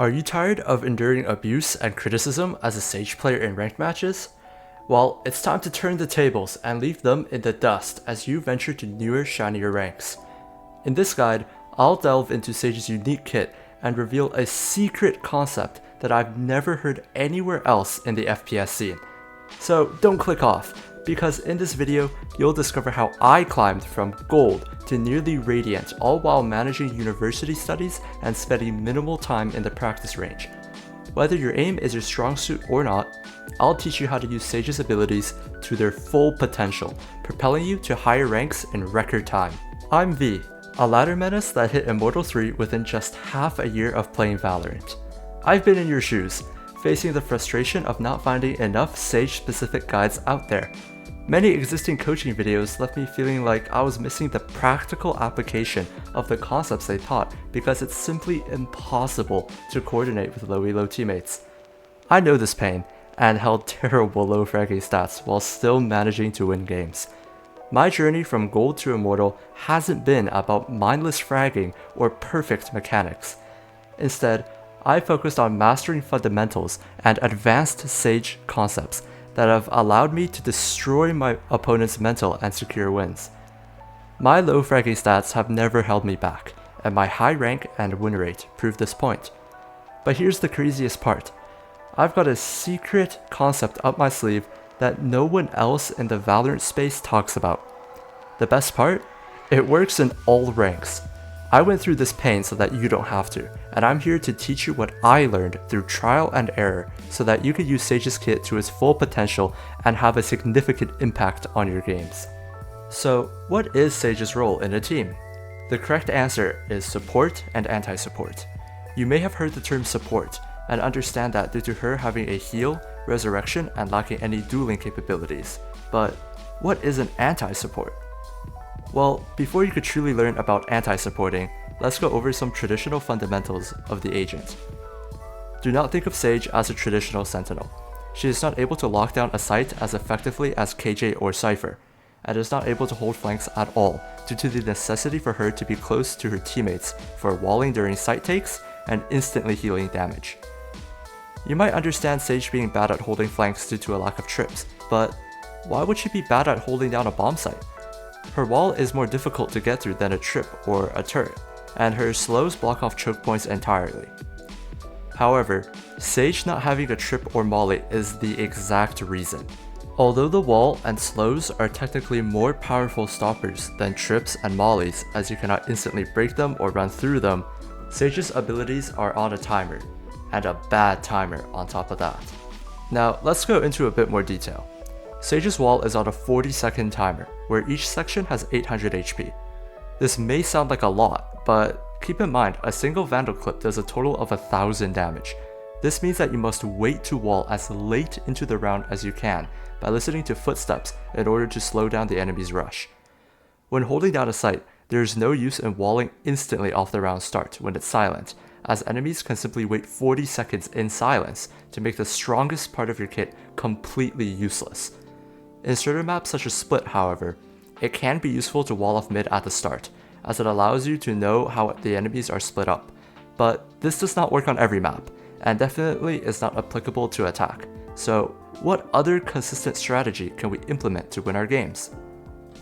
Are you tired of enduring abuse and criticism as a SAGE player in ranked matches? Well, it's time to turn the tables and leave them in the dust as you venture to newer, shinier ranks. In this guide, I'll delve into SAGE's unique kit and reveal a secret concept that I've never heard anywhere else in the FPS scene. So don't click off, because in this video, you'll discover how I climbed from gold to nearly radiant, all while managing university studies and spending minimal time in the practice range. Whether your aim is your strong suit or not, I'll teach you how to use SAGE's abilities to their full potential, propelling you to higher ranks in record time. I'm V, a ladder menace that hit Immortal 3 within just half a year of playing Valorant. I've been in your shoes, facing the frustration of not finding enough SAGE-specific guides out there. Many existing coaching videos left me feeling like I was missing the practical application of the concepts they taught because it's simply impossible to coordinate with low elo teammates. I know this pain, and held terrible low fragging stats while still managing to win games. My journey from gold to immortal hasn't been about mindless fragging or perfect mechanics. Instead, I focused on mastering fundamentals and advanced SAGE concepts that have allowed me to destroy my opponent's mental and secure wins. My low fragging stats have never held me back, and my high rank and win rate prove this point. But here's the craziest part. I've got a secret concept up my sleeve that no one else in the Valorant space talks about. The best part? It works in all ranks. I went through this pain so that you don't have to, and I'm here to teach you what I learned through trial and error so that you can use SAGE's kit to its full potential and have a significant impact on your games. So, what is SAGE's role in a team? The correct answer is support and anti-support. You may have heard the term support and understand that due to her having a heal, resurrection, and lacking any dueling capabilities. But what is an anti-support? Well, before you could truly learn about anti-supporting, let's go over some traditional fundamentals of the agent. Do not think of SAGE as a traditional sentinel. She is not able to lock down a site as effectively as KJ or Cypher, and is not able to hold flanks at all due to the necessity for her to be close to her teammates for walling during site takes and instantly healing damage. You might understand SAGE being bad at holding flanks due to a lack of trips, but why would she be bad at holding down a bomb site? Her wall is more difficult to get through than a trip or a turret, and her slows block off choke points entirely. However, SAGE not having a trip or molly is the exact reason. Although the wall and slows are technically more powerful stoppers than trips and mollies as you cannot instantly break them or run through them, SAGE's abilities are on a timer, and a bad timer on top of that. Now let's go into a bit more detail. SAGE's wall is on a 40-second timer, where each section has 800 HP. This may sound like a lot, but keep in mind a single Vandal clip does a total of 1000 damage. This means that you must wait to wall as late into the round as you can by listening to footsteps in order to slow down the enemy's rush. When holding down a site, there is no use in walling instantly off the round start when it's silent, as enemies can simply wait 40 seconds in silence to make the strongest part of your kit completely useless. In certain maps such as Split, however, it can be useful to wall off mid at the start, as it allows you to know how the enemies are split up. But this does not work on every map, and definitely is not applicable to attack. So what other consistent strategy can we implement to win our games?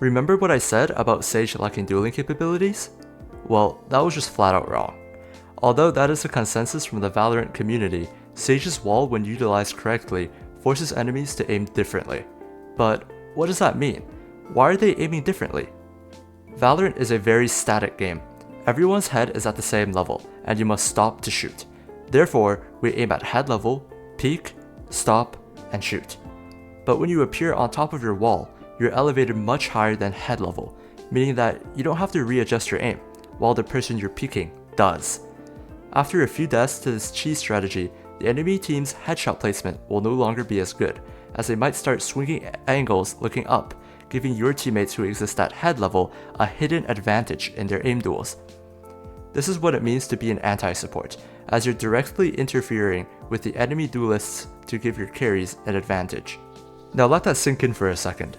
Remember what I said about SAGE lacking dueling capabilities? Well, that was just flat out wrong. Although that is a consensus from the Valorant community, SAGE's wall, when utilized correctly, forces enemies to aim differently. But what does that mean? Why are they aiming differently? Valorant is a very static game. Everyone's head is at the same level, and you must stop to shoot. Therefore, we aim at head level, peek, stop, and shoot. But when you appear on top of your wall, you're elevated much higher than head level, meaning that you don't have to readjust your aim, while the person you're peeking does. After a few deaths to this cheese strategy, the enemy team's headshot placement will no longer be as good, as they might start swinging angles looking up, giving your teammates who exist at head level a hidden advantage in their aim duels. This is what it means to be an anti-support, as you're directly interfering with the enemy duelists to give your carries an advantage. Now let that sink in for a second.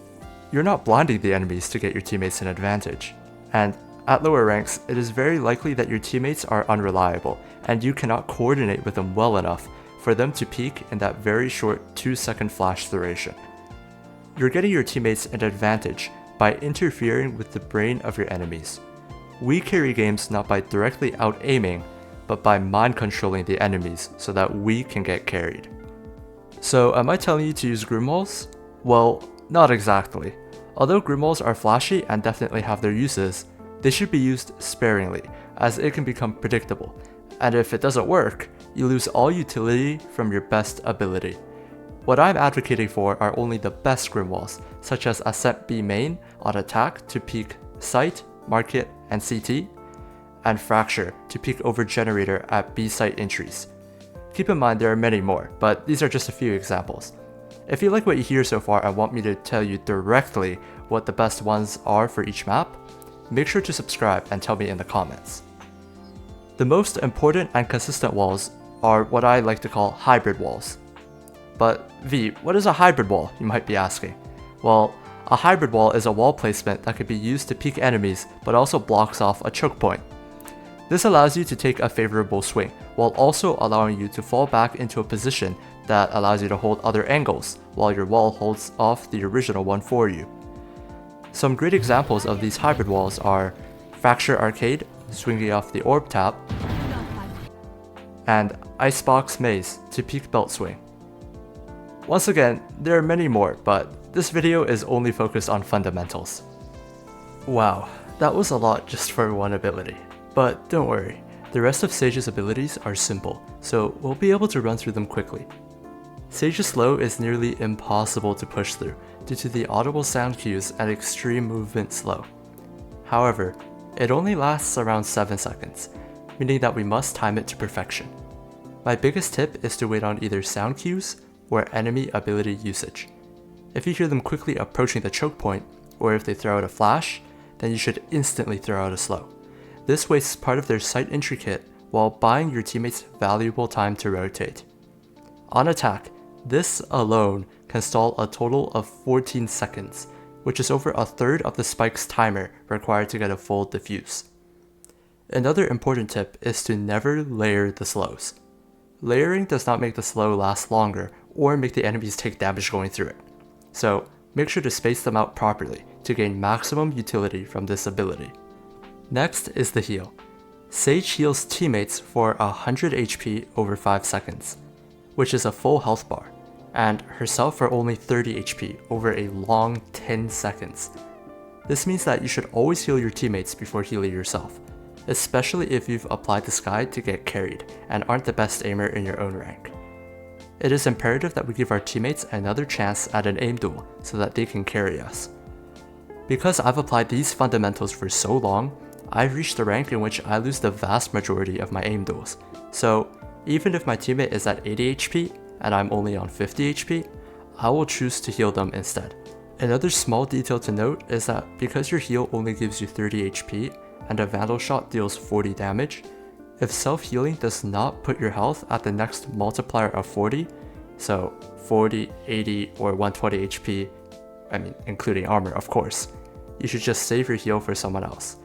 You're not blinding the enemies to get your teammates an advantage, and At lower ranks, it is very likely that your teammates are unreliable, and you cannot coordinate with them well enough for them to peak in that very short 2-second flash duration. You're getting your teammates an advantage by interfering with the brain of your enemies. We carry games not by directly out-aiming, but by mind-controlling the enemies so that we can get carried. So am I telling you to use Grim Walls? Well, not exactly. Although Grim Walls are flashy and definitely have their uses, they should be used sparingly, as it can become predictable, and if it doesn't work, you lose all utility from your best ability. What I'm advocating for are only the best Grim Walls, such as Ascent B main on attack to peak Sight, Market, and CT, and Fracture to peak over Generator at B site entries. Keep in mind there are many more, but these are just a few examples. If you like what you hear so far and want me to tell you directly what the best ones are for each map, make sure to subscribe and tell me in the comments. The most important and consistent walls are what I like to call hybrid walls. But V, what is a hybrid wall, you might be asking? Well, a hybrid wall is a wall placement that can be used to peek enemies but also blocks off a choke point. This allows you to take a favorable swing, while also allowing you to fall back into a position that allows you to hold other angles, while your wall holds off the original one for you. Some great examples of these hybrid walls are Fracture Arcade, swinging off the orb tap, and Icebox Maze to peek belt swing. Once again, there are many more, but this video is only focused on fundamentals. Wow, that was a lot just for one ability. But don't worry, the rest of Sage's abilities are simple, so we'll be able to run through them quickly. Sage's slow is nearly impossible to push through due to the audible sound cues and extreme movement slow. However, it only lasts around 7 seconds, meaning that we must time it to perfection. My biggest tip is to wait on either sound cues or enemy ability usage. If you hear them quickly approaching the choke point, or if they throw out a flash, then you should instantly throw out a slow. This wastes part of their sight entry kit while buying your teammates valuable time to rotate. On attack, this alone can stall a total of 14 seconds, which is over a third of the spike's timer required to get a full diffuse. Another important tip is to never layer the slows. Layering does not make the slow last longer or make the enemies take damage going through it, so make sure to space them out properly to gain maximum utility from this ability. Next is the heal. Sage heals teammates for 100 HP over 5 seconds, which is a full health bar, and herself for only 30 HP over a long 10 seconds. This means that you should always heal your teammates before healing yourself, especially if you've applied this guide to get carried and aren't the best aimer in your own rank. It is imperative that we give our teammates another chance at an aim duel so that they can carry us. Because I've applied these fundamentals for so long, I've reached a rank in which I lose the vast majority of my aim duels, so even if my teammate is at 80 HP and I'm only on 50 HP, I will choose to heal them instead. Another small detail to note is that because your heal only gives you 30 HP and a Vandal Shot deals 40 damage, if self-healing does not put your health at the next multiplier of 40, so 40, 80, or 120 HP, including armor of course, you should just save your heal for someone else.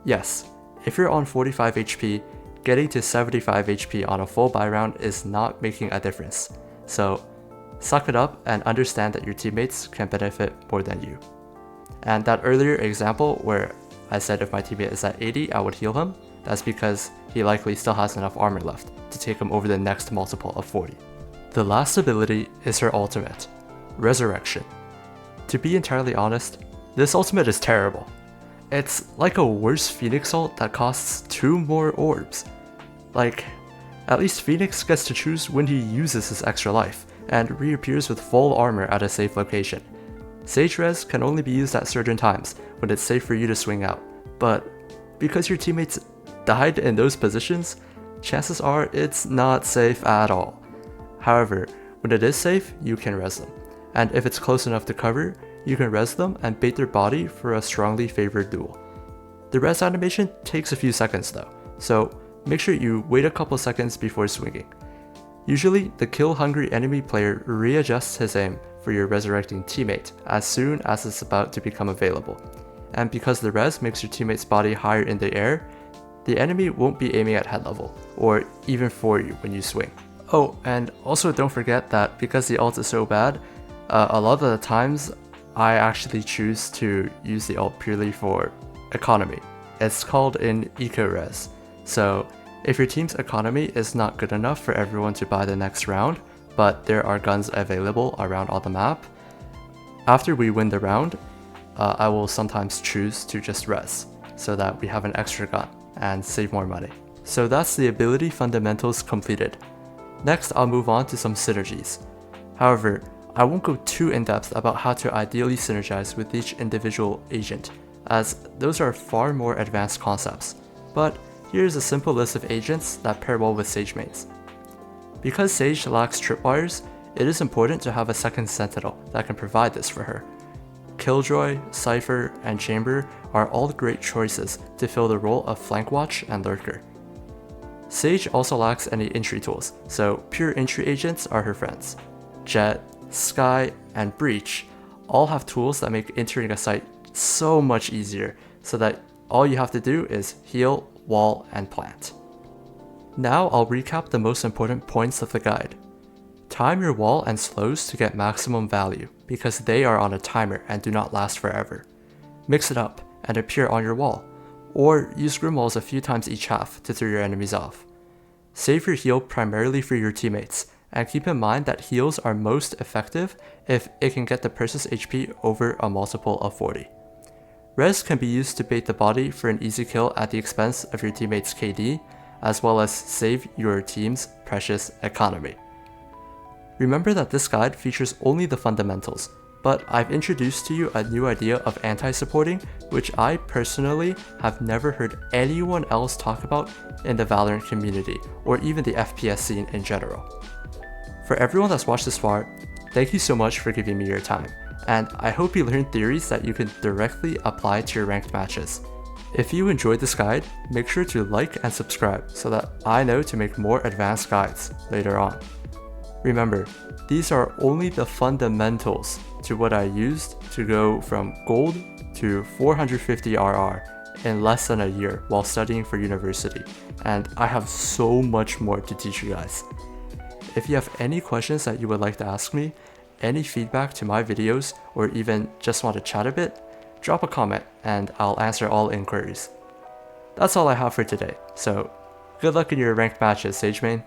Yes, if you're on 45 HP, getting to 75 HP on a full buy round is not making a difference, so suck it up and understand that your teammates can benefit more than you. And that earlier example where I said if my teammate is at 80 I would heal him, that's because he likely still has enough armor left to take him over the next multiple of 40. The last ability is her ultimate, Resurrection. To be entirely honest, this ultimate is terrible. It's like a worse Phoenix ult that costs 2 more orbs. Like, at least Phoenix gets to choose when he uses his extra life, and reappears with full armor at a safe location. Sage Res can only be used at certain times when it's safe for you to swing out, but because your teammates died in those positions, chances are it's not safe at all. However, when it is safe, you can res them, and if it's close enough to cover, you can res them and bait their body for a strongly favored duel. The res animation takes a few seconds though, so make sure you wait a couple seconds before swinging. Usually, the kill-hungry enemy player readjusts his aim for your resurrecting teammate as soon as it's about to become available, and because the res makes your teammate's body higher in the air, the enemy won't be aiming at head level, or even for you when you swing. Oh, and also don't forget that because the ult is so bad, a lot of the times I actually choose to use the ult purely for economy. It's called an eco-res. So if your team's economy is not good enough for everyone to buy the next round, but there are guns available around all the map, after we win the round, I will sometimes choose to just res, so that we have an extra gun and save more money. So that's the ability fundamentals completed. Next, I'll move on to some synergies. However, I won't go too in-depth about how to ideally synergize with each individual agent, as those are far more advanced concepts, but here's a simple list of agents that pair well with Sage mains. Because Sage lacks tripwires, it is important to have a second sentinel that can provide this for her. Killjoy, Cypher, and Chamber are all great choices to fill the role of flank watch and lurker. Sage also lacks any entry tools, so pure entry agents are her friends. Jet, Sky, and Breach all have tools that make entering a site so much easier, so that all you have to do is heal, wall, and plant. Now I'll recap the most important points of the guide. Time your wall and slows to get maximum value, because they are on a timer and do not last forever. Mix it up and appear on your wall, or use grim walls a few times each half to throw your enemies off. Save your heal primarily for your teammates, and keep in mind that heals are most effective if it can get the person's HP over a multiple of 40. Res can be used to bait the body for an easy kill at the expense of your teammate's KD, as well as save your team's precious economy. Remember that this guide features only the fundamentals, but I've introduced to you a new idea of anti-supporting, which I personally have never heard anyone else talk about in the Valorant community, or even the FPS scene in general. For everyone that's watched this far, thank you so much for giving me your time, and I hope you learned theories that you can directly apply to your ranked matches. If you enjoyed this guide, make sure to like and subscribe so that I know to make more advanced guides later on. Remember, these are only the fundamentals to what I used to go from gold to 450 RR in less than a year while studying for university, and I have so much more to teach you guys. If you have any questions that you would like to ask me, any feedback to my videos, or even just want to chat a bit, drop a comment and I'll answer all inquiries. That's all I have for today, so good luck in your ranked matches, Sage main.